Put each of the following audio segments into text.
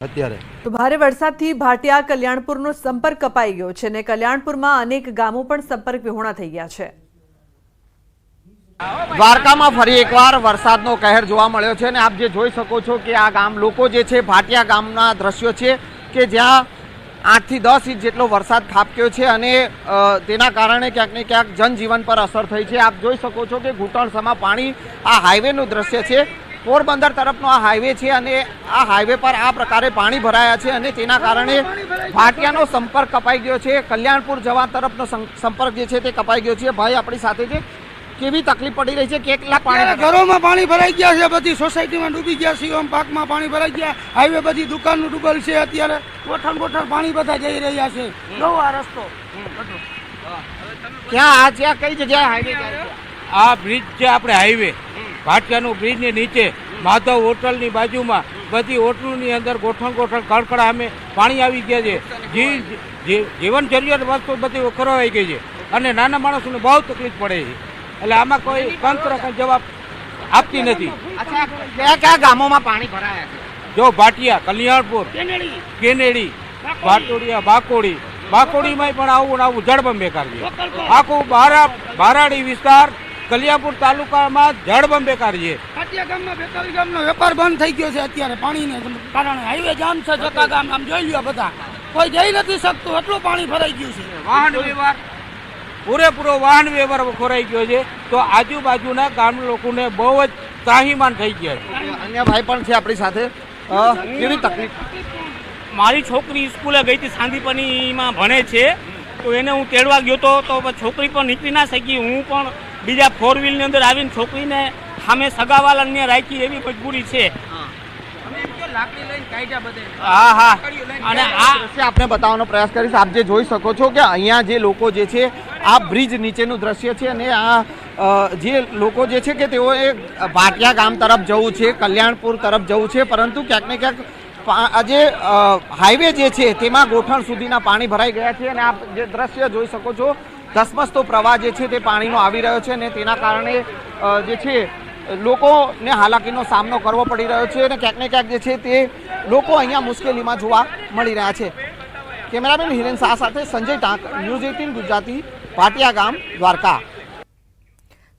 અત્યારે તો ભારે વરસાદથી ભાટિયા કલ્યાણપુરનો સંપર્ક કપાઈ ગયો છે અને કલ્યાણપુરમાં અનેક ગામો પણ સંપર્ક વિહોણા થઈ ગયા છે। દ્વારકામાં ફરી એકવાર વરસાદનો કહેર જોવા મળ્યો છે અને આપ જે જોઈ શકો છો કે આ ગામ લોકો જે છે ભાટિયા ગામના દ્રશ્યો છે કે જ્યાં 8 થી 10 ઇંચ જેટલો વરસાદ ખાબક્યો છે અને તેના કારણે ક્યાંક ને ક્યાંક જનજીવન પર અસર થઈ છે। આપ જોઈ શકો છો કે ઘૂંટણસમા પાણી આ હાઈવેનું દ્રશ્ય છે। પોરબંદર તરફનો આ હાઈવે છે અને આ હાઈવે પર આ પ્રકારે પાણી ભરાયા છે અને તેના કારણે ભાટિયાનો સંપર્ક કપાઈ ગયો છે। કલ્યાણપુર જવા તરફનો સંપર્ક જે છે તે કપાઈ ગયો છે। ભાઈ આપણી સાથે છે, કેવી તકલીફ પડી રહી છે? કેટલા પાણી? ઘરોમાં પાણી ભરાઈ ગયા છે, બધી સોસાયટીમાં ડૂબી ગયા છે, ઓમ પાકમાં પાણી ભરાઈ ગયા, હાઈવે બધી દુકાનનું ડૂબેલ છે। અત્યારે ગોઠણ પાણી બધા જઈ રહ્યા છે। જો આ રસ્તો ક્યાં કઈ જગ્યાએ હાઈવે જાય છે? આ બ્રિજ છે આપણે હાઈવે ભાટિયાનું બ્રિજ ની નીચે માધવ હોટલની બાજુમાં બધી હોટલની અંદર ગોઠણ કડકડા અમે પાણી આવી ગયા છે। જીવન જરૂરિયાત વસ્તુ બધી ખરવાઈ ગઈ છે અને નાના માણસોને બહુ તકલીફ પડે છે। એટલે આમાં કોઈ તંત્ર કઈ જવાબ આપતી નથી। અચ્છા, કયા ગામોમાં પાણી ભરાયા છે? જો ભાટિયા, કલ્યાણપુર, કેનેડી, ભાટોડિયા, બાકોડીમાં પણ આવું જળબંબેકાર છે। આખું બારાડી વિસ્તાર કલ્યાણપુર તાલુકામાં જળબંબેકાર છે। ભાટિયા ગામમાં 42 ગામનો વેપાર બંધ થઈ ગયો છે અત્યારે પાણીને કારણે। હાઈવે જામ છે, જકા ગામ આમ જોઈ લ્યો, બધા કોઈ જઈ નથી શકતું, એટલું પાણી ભરાઈ ગયું છે। વાહન વ્યવહાર પૂરેપૂરો વાહન વ્યવહાર ખોરાઈ ગયો છે, તો આજુબાજુના ગામ લોકોને બહુ જ ત્રાહીમાન થઈ ગયા છે। અન્ય ભાઈ પણ છે આપણી સાથે, કેવી તકલીફ? મારી છોકરી સ્કૂલે ગઈ હતી, સાંદીપનીમાં ભણે છે, તો એને હું તેડવા ગયો તો છોકરી પણ નીકળી ના શકી। હું પણ બીજા 4 વ્હીલની અંદર આવીને છોકરીને સામે સગાવાલાને રાખી, એવી મજબૂરી છે। હા હા, અને આ દ્રશ્ય આપને બતાવવાનો પ્રયાસ કરીશ। આપ જે જોઈ શકો છો કે અહીંયા જે લોકો જે છે આ બ્રિજ નીચેનું દ્રશ્ય છે અને આ જે લોકો જે છે કે તેઓએ ભાટિયા ગામ તરફ જવું છે, કલ્યાણપુર તરફ જવું છે, પરંતુ ક્યાંક ને ક્યાંક આજે હાઈવે જે છે તેમાં ગોઠણ સુધીના પાણી ભરાઈ ગયા છે અને આપ જે દ્રશ્ય જોઈ શકો છો, ધસમસતો પ્રવાહ જે છે તે પાણીનો આવી રહ્યો છે અને તેના કારણે જે છે લોકોને હાલાકીનો સામનો કરવો પડી રહ્યો છે અને ક્યાંક ને ક્યાંક જે છે તે લોકો અહીંયા મુશ્કેલીમાં જોવા મળી રહ્યા છે। કેમેરામેન હિરેન શાહ સાથે સંજય ટાંક, ન્યૂઝ 18 ગુજરાતી, ભાટિયા ગામ, દ્વારકા।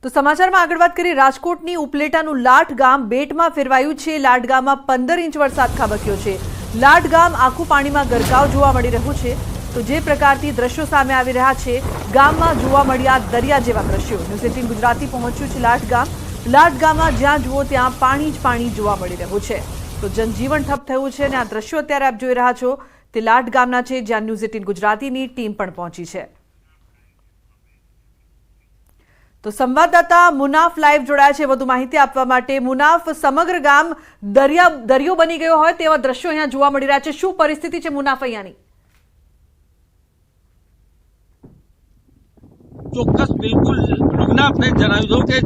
તો સમાચારમાં આગળ વાત કરી, રાજકોટની ઉપલેટાનું લાઠ ગામ બેટમાં ફેરવાયું છે। લાઠ ગામમાં 15 ઇંચ વરસાદ ખાબક્યો છે। લાઠ ગામ આખું પાણીમાં ગરકાવ જોવા મળી રહ્યું છે। તો જે પ્રકારથી દ્રશ્યો સામે આવી રહ્યા છે, ગામમાં જોવા મળ્યા દરિયા જેવા દ્રશ્યો। ન્યૂઝ 18 ગુજરાતી પહોંચ્યું છે લાઠ ગામ। લાઠ ગામમાં જ્યાં જુઓ ત્યાં પાણી જ પાણી જોવા મળી રહ્યું છે। તો જનજીવન ઠપ થયું છે અને આ દ્રશ્યો અત્યારે આપ જોઈ રહ્યા છો તે લાઠ ગામના છે, જ્યાં ન્યૂઝ 18 ગુજરાતીની ટીમ પણ પહોંચી છે। તો સંવાદદાતા મુનાફ લાઈવ જોડાયા છે વધુ માહિતી આપવા માટે। મુનાફ, સમગ્ર ગામ દરિયો બની ગયો હોય તેવા દ્રશ્યો અહીંયા જોવા મળી રહ્યા છે, શું પરિસ્થિતિ છે મુનાફ અહીંયાની? ચોક્કસ, બિલકુલ લુગના આપણે જણાવી દઉં કે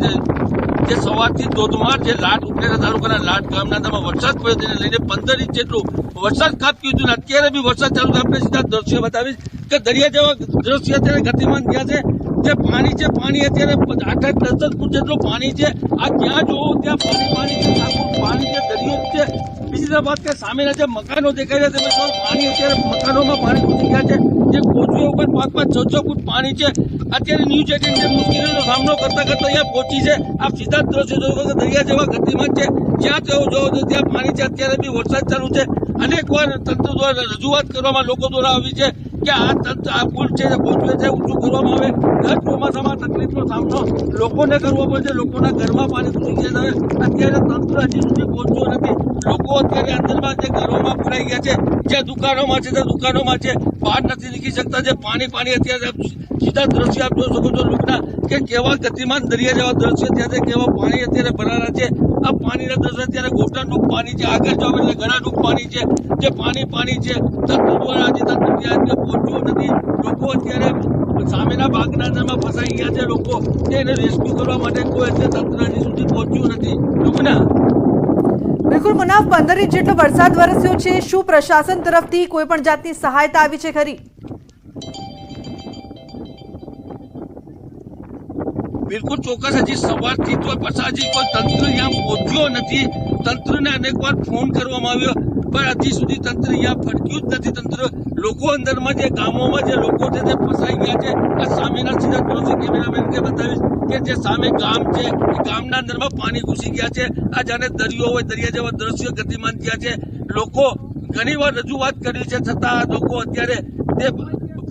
જે સવારથી ધોધમાર જે લાઠ ઉપલેટા તાલુકાના લાઠ ગામના અંદરમાં વરસાદ પડ્યો તેને લઈને 15 ઇંચ જેટલું વરસાદ ખાબક્યું હતું. અત્યારે બી વરસાદ ચાલુ, આપણે સીધા દ્રશ્ય બતાવીશ કે દરિયા જેવા દ્રશ્ય અત્યારે ગતિમાન થયા છે। જે પાણી છે, પાણી અત્યારે 8-10 ફૂટ જેટલું પાણી છે। આ જ્યાં જોવો ત્યાં પાણી છે, આખું પાણી છે, દરિયો છે। બીજી વાત કે સામેના જે મકાનો દેખાઈ રહ્યા છે, પાણી અત્યારે મકાનોમાં પાણી ઘૂસી ગયા છે। જે કોચવે ઉપર 5-6 ફૂટ પાણી છે। અત્યારે ન્યૂઝ 18 જે મુશ્કેલીનો સામનો કરતા અહીંયા પહોંચી છે। આપ સીધા જ દ્રશ્યો જોવો કે દરિયા જેવા ગતિમાન છે, જ્યાં તેઓ જોવો તો ત્યાં પાણી છે। અત્યારે બી વરસાદ ચાલુ છે। અનેક વાર તંત્ર દ્વારા રજૂઆત કરવામાં લોકો દ્વારા આવી છે કે આ પુલ છે, કોચવે છે, ઊંચું કરવામાં આવે। દર ચોમાસામાં તકલીફનો સામનો લોકોને કરવો પડે છે। લોકોના ઘરમાં પાણી ઘૂસી ગયા છે। અત્યારે તંત્ર હજી સુધી પહોંચ્યો નથી। લોકો અત્યારે અંદરમાં જે ઘરોમાં ભરાઈ ગયા છે, જ્યાં દુકાનોમાં છે ત્યાં દુકાનોમાં છે, બહાર નથી નીકળી શકતા। જે પાણી અત્યારે સીધા દ્રશ્ય આપ જોઈ શકો છો લુકના કે કેવા ગતિમાન દરિયા જેવા દ્રશ્ય ત્યાં કેવા પાણી અત્યારે ભરાણા છે। આ પાણીના દ્રશ્ય અત્યારે ગોટાનું પાણી છે, આગળ જાવ એટલે ગળાનું પાણી છે, જે પાણી છે। તંત્ર દ્વારા આજે તંત્ર ત્યાં પહોંચ્યું નથી। લોકો અત્યારે સામેના ભાગના અંદરમાં ફસાઈ ગયા છે। લોકો એને રેસ્ક્યુ કરવા માટે કોઈ અત્યારે તંત્ર હજી સુધી પહોંચ્યું નથી। લુકના બિલકુલ મુનાફ, 15 ઇંચ જેટલો વરસાદ વરસ્યો છે, શું પ્રશાસન તરફથી કોઈ પણ જાતની સહાયતા આવી છે ખરી? બિલકુલ ચોક્કસ, હજી સવારથી તો હજી કોઈ તંત્ર અહીંયા પહોંચ્યો નથી। તંત્રને અનેક વાર ફોન કરવામાં આવ્યો, પણ હજી સુધી તંત્ર અહીંયા ફટક્યું જ નથી. તંત્ર લોકો અંદરમાં જે ગામોમાં જે લોકો છે તે ફસાઈ ગયા છે. આ સામેના સીધા દ્રશ્ય કેમેરામેનને બતાવીશ કે જે સામે ગામ છે એ ગામના અંદરમાં પાણી ઘૂસી ગયા છે. આ જાણે દરિયો હોય, દરિયા જેવા દ્રશ્યો ગતિમાન થયા છે. લોકો ઘણી વાર રજૂઆત કરી છે, છતાં લોકો અત્યારે તે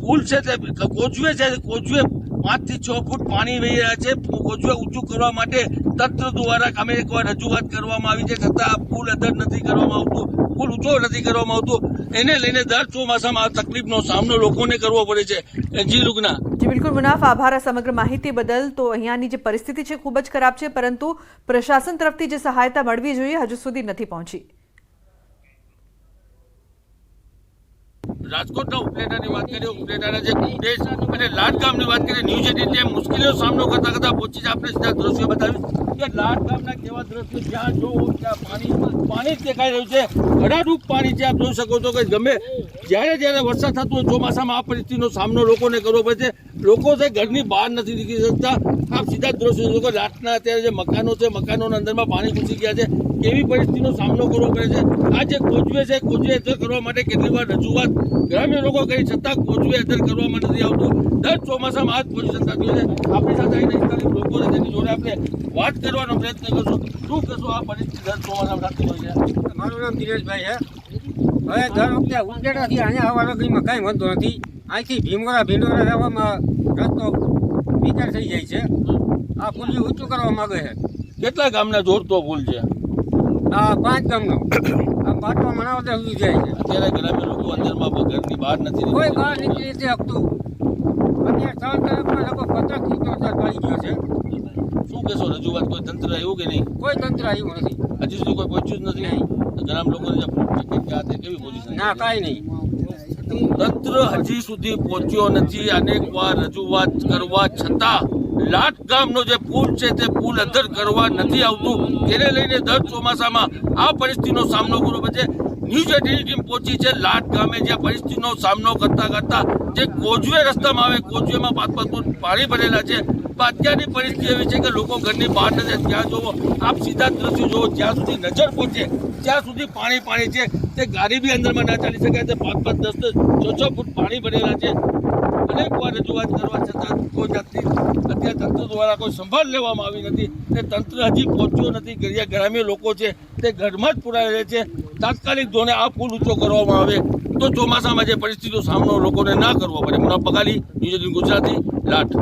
પુલ છે તે કોચવે છે, કોચવે 5 થી 6 ફૂટ પાણી વહી રહ્યા છે. કોચવે ઊંચું કરવા માટે તંત્ર દ્વારા અમે એકવાર રજૂઆત કરવામાં આવી છે, છતાં આ પુલ અદર નથી કરવામાં આવતું, પુલ ઊંચો નથી કરવામાં આવતું. એને લઈને દર ચોમાસામાં આ તકલીફનો સામનો લોકોને કરવો પડે છે. જી લુગના. જી બિલકુલ મુનાફ, આભાર આ સમગ્ર માહિતી બદલ. તો અહીંયાની જે પરિસ્થિતિ છે ખૂબ જ ખરાબ છે, પરંતુ પ્રશાસન તરફથી જે સહાયતા મળવી જોઈએ હજુ સુધી નથી પહોંચી. રાજકોટના ઉપલેટાની વાત કરીએ, ઉપલેટાના જે કુંડેજ અને લાડ ગામની વાત કરીએ, ન્યૂઝ 18 મુશ્કેલીનો સામનો કરતા પહોંચી છે. આપણે સીધા દ્રશ્યો બતાવ્યું કે લાડ ગામના કેવા દ્રશ્યો, જ્યાં જોવો ત્યાં પાણી જ દેખાઈ રહ્યું છે. ઘડાડૂબ પાણી છે. આપ જોઈ શકો છો કે ગમે જ્યારે વરસાદ થતો હોય ચોમાસામાં આ પરિસ્થિતિનો સામનો લોકોને કરવો પડે છે. લોકો છે ઘરની બહાર નથી નીકળી શકતા. આપ સીધા દ્રશ્યો જોશો કે લાટના અત્યારે જે મકાનો છે, મકાનોના અંદરમાં પાણી ઘૂસી ગયા છે. કેવી પરિસ્થિતિનો સામનો કરવો પડે છે. આ જે કોચવે છે, કોચવે અદર કરવા માટે કેટલી વાર રજૂઆત ગ્રામ્ય લોકો કરી, છતાં કોચવે અદર કરવામાં નથી આવતું. દર ચોમાસામાં આ જ પોઝિશન થતી હોય છે. આપણી સાથે આવીને 41 લોકો છે, તેની જોડે આપણે વાત કરવાનો પ્રયત્ન કરશું. શું કહેશો આ પરિસ્થિતિ દર ચોમાસામાં થતી હોય છે? મારું નામ દિનેશભાઈ છે. હવે દર વખતે ઉપલેટાથી અહીંયા આવવા લગીમાં કાંઈ વાંધો નથી. અહીંથી ભીંડોરા જવામાં રસ્તો વિચાર થઈ જાય છે. આ પુલ ઊંચું કરવા માંગે છે. કેટલા ગામના જોડતો પુલ છે? આ 5 ગામનો આ પાટવા મણાવતા સુધી જાય છે. અત્યારે ગ્રામ્ય લોકો અંદરમાં ઘરની બહાર નથી કોઈ બહાર નીકળી નથી શકતું. અત્યારે 3 તરફના લોકો 50-70 પાડી ગયો છે. શું કહેશો? રજૂઆત કોઈ તંત્ર આવ્યું કે નહીં? કોઈ તંત્ર આવ્યું નથી. હજી સુધી કોઈ પહોંચ્યું જ નથી. ગ્રામ લોકોને જે કેવી પોઝિશન? ના, કાંઈ નહીં. તંત્ર હજી સુધી પહોંચ્યો નથી. અનેક વાર રજૂઆત કરવા છતાં લાટ ગામનો જે પુલ છે તે પુલ અદર કરવા નથી આવતું. તેને લઈને દર ચોમાસામાં આ પરિસ્થિતિનો સામનો કરવો પડે છે. ન્યૂઝ 18 ટીમ પહોંચી છે લાટ ગામે, જ્યાં પરિસ્થિતિનો સામનો કરતા જે કોચવે રસ્તામાં આવે, કોચવેમાં 5 ફૂટ પાણી ભરેલા છે. અત્યારની પરિસ્થિતિ એવી છે કે લોકો ઘરની બહાર નથી. ત્યાં જોવો, આપ સીધા દ્રશ્યો જોવો, જ્યાં સુધી નજર પહોંચે ત્યાં સુધી પાણી છે. તે ગાડી બી અંદરમાં ના ચાલી શકે. તે 5-5, 10-6 ફૂટ પાણી ભરેલા છે. અનેક વાર રજૂઆત કરવા છતાં કોઈ જાતની અત્યારે તંત્ર દ્વારા કોઈ સંભાળ લેવામાં આવી નથી. તે તંત્ર હજી પહોંચ્યો નથી. ગ્રામ્ય લોકો છે તે ઘરમાં જ પુરાઈ રહે છે. તાત્કાલિક ધોરણે આ પુલ ઊંચો કરવામાં આવે તો ચોમાસામાં જે પરિસ્થિતિનો સામનો લોકોને ના કરવો પડે. મુનાફ બગાલી, ન્યૂઝ 18 ગુજરાતી, લાટ.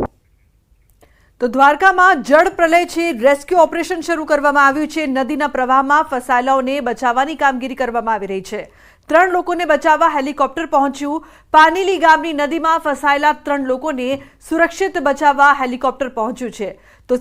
તો દ્વારકામાં જળ પ્રલય છે, રેસ્ક્યુ ઓપરેશન શરૂ કરવામાં આવ્યું છે. નદીના પ્રવાહમાં ફસાયેલાઓને બચાવવાની કામગીરી કરવામાં આવી રહી છે. 3 લોકોને બચાવવા હેલિકોપ્ટર પહોંચ્યું. પાનેલી ગામની નદીમાં ફસાયેલા 3 લોકોને સુરક્ષિત બચાવવા હેલિકોપ્ટર પહોંચ્યું છે. તો